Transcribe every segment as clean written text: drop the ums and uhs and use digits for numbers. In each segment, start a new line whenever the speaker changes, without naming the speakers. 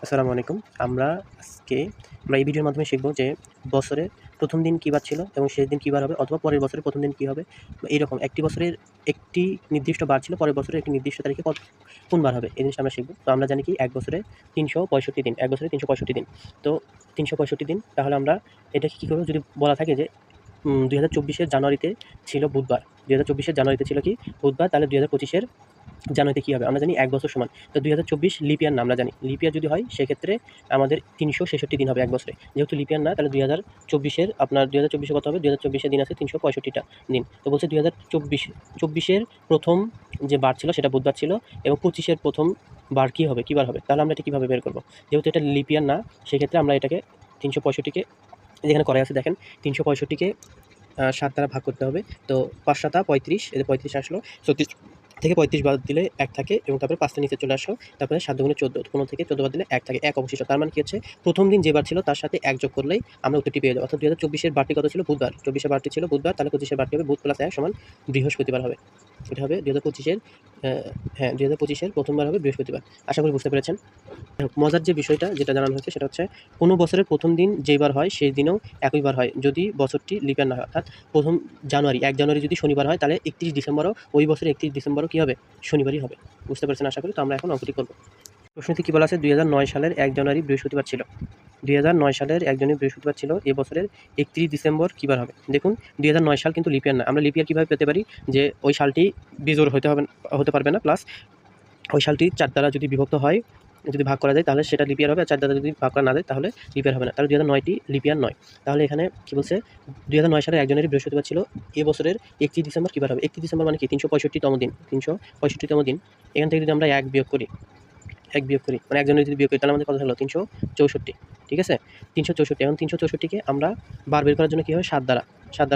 আসসালামু আলাইকুম। আমরা এই ভিডিওর মাধ্যমে শিখব যে বছরের প্রথম দিন কী বার ছিল এবং শেষ দিন কী বার হবে, অথবা পরের বছরের প্রথম দিন কী হবে। এইরকম একটি বছরের একটি নির্দিষ্ট বার ছিল, পরের বছরের একটি নির্দিষ্ট তারিখে কোন বার হবে, এই জিনিসটা আমরা শিখব। তো আমরা জানি কি ১ বছরে ৩৬৫ দিন, ১ বছরে ৩৬৫ দিন। তো ৩৬৫ দিন, তাহলে আমরা এটাকে কী করব, যদি বলা থাকে যে ২০২৪ জানুয়ারিতে ছিল বুধবার, ২০২৪ জানুয়ারিতে ছিল কি বুধবার, তাহলে ২০২৫ জানুয়ারিতে কী হবে? আমরা জানি ১ বছর সমান। তো ২০২৪ লিপ ইয়ার না, আমরা জানি। লিপ ইয়ার যদি হয় সেক্ষেত্রে আমাদের ৩৬৬ দিন হবে ১ বছরে। যেহেতু লিপ ইয়ার না, তাহলে ২০২৪ কত হবে? ২০২৪ দিন আছে ৩৬৫ টা দিন। তো বলছে ২০২৪ প্রথম যে বার ছিল সেটা বুধবার ছিল, এবং ২৫ প্রথম বার কী হবে? কী বার হবে? তাহলে আমরা এটা কীভাবে বের করব? যেহেতু এটা লিপ ইয়ার না, সেক্ষেত্রে আমরা এটাকে ৩৬৫ যেখানে করা আছে দেখেন, ৩৬৫ 7 দ্বারা ভাগ করতে হবে। তো ৫ 7 35, এই যে 35 আসলো। ৩৬ থেকে 35 বাদ দিলে ১ থাকে, এবং তারপরে ৫ টা নিচে চলে আসলো। তারপরে ৭ দুগুণে ১৪, ১৫ থেকে ১৪ বাদ দিলে ১ থাকে, ১ অবশিষ্ট। তার মানে কি হচ্ছে, প্রথম দিন যে বার ছিল তার সাথে ১ যোগ করলেই আমরা উত্তরটি পেয়ে যাবো। অর্থাৎ ২০২৪ বারটি কত ছিল? বুধবার। ২৪ বারটি ছিল বুধবার, তাহলে ২৫ বারটি হবে বুধ প্লাস ১ সমান বৃহস্পতিবার হবে। এটা হবে ২০২৫ হ্যাঁ, ২০২৫ প্রথমবার হবে বৃহস্পতিবার। আশা করি বুঝতে পেরেছেন। মজার যে বিষয়টা যেটা জানানো হয়েছে সেটা হচ্ছে, কোনো বছরের প্রথম দিন যেই বার হয় সেই দিনেও একই বার হয়, যদি বছরটি লিপ ইয়ার না হয়। অর্থাৎ প্রথম জানুয়ারি ১ জানুয়ারি যদি শনিবার হয়, তাহলে ৩১ ডিসেম্বরও ওই বছরের ৩১ ডিসেম্বরও কী হবে? শনিবারই হবে। বুঝতে পেরেছেন আশা করি। তো আমরা এখন অঙ্কটি করব। প্রশ্নটি কী বলা আছে? ২০০৯ সালের ১ জানুয়ারি বৃহস্পতিবার ছিল। ২০০৯ সালের ১ জানুয়ারি বৃহস্পতিবার ছিল। এ বছরের ৩১ ডিসেম্বর কী বার হবে? দেখুন, ২০০৯ সাল কিন্তু লিপ ইয়ার না। আমরা লিপ ইয়ার কীভাবে পেতে পারি? যে ওই সালটি বিজোড় হতে পারবে না, প্লাস ওই সালটি ৪ দ্বারা যদি বিভক্ত হয়, যদি ভাগ করা যায় তাহলে সেটা লিপ ইয়ার হবে, আর ৪ দ্বারা যদি ভাগ করা না যায় তাহলে লিপ ইয়ার হবে না। তাহলে ২০০৯টি লিপ ইয়ার নয়। তাহলে এখানে কী বলছে? ২০০৯ সালের ১ জানুয়ারি বৃহস্পতিবার ছিল। এ বছরের ৩১ ডিসেম্বর কী বার হবে? ৩১ ডিসেম্বর মানে কি? ৩৬৫তম দিন। ৩৬৫তম দিন। এখান থেকে যদি আমরা ১ বিয়োগ করি, মানে ১ জানুয়ারি যদি বিয়োগ করি, তাহলে আমাদের কত হলো? ৩৬৪। ঠিক আছে? ৩৬৪। এখন ৩৬৪কে আমরা বার বের করার জন্য কী হবে? ৭ দ্বারা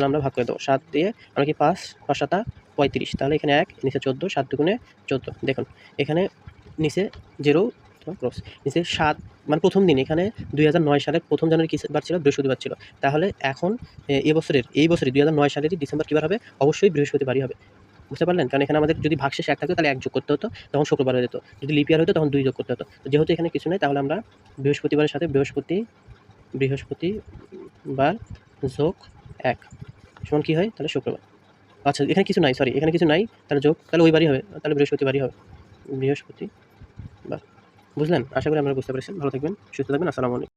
আমরা ভাগ করে দেবো। ৭ দিয়ে আমরা কি ৫ ৭ ৩৫। তাহলে এখানে ১, নিচে ১৪, ৭ দুগুণে ১৪। দেখুন, এখানে নিচে 0 ক্রস, নিচে ৭, মানে প্রথম দিন। এখানে ২০০৯ সালের প্রথম জানুয়ারি কী বার ছিল? বৃহস্পতিবার ছিল। তাহলে এখন এই বছরে ২০০৯ সালেরই ডিসেম্বর কী বার হবে? অবশ্যই বৃহস্পতিবারই হবে। বুঝতে পারলেন? কারণ এখানে আমাদের যদি ভাগশেষ ১ থাকতো তাহলে ১ যোগ করতে হতো, তখন শুক্রবার হয়ে যেত। যদি লিপ ইয়ার হতো তখন ২ যোগ করতে হতো। তো যেহেতু এখানে কিছু নেই, তাহলে আমরা বৃহস্পতিবারের সাথে বৃহস্পতিবার যোগ ১ সমান কী হয়? তাহলে শুক্রবার। আচ্ছা, এখানে কিছু নাই, এখানে কিছু নাই, তাহলে যোগ, তাহলে ওই বারই হবে, তাহলে বৃহস্পতিবারই হবে। বৃহস্পতিবার। বুঝলেন? আশা করি আপনারা বুঝতে পেরেছেন। ভালো থাকবেন, সুস্থ থাকবেন। আসসালামু আলাইকুম।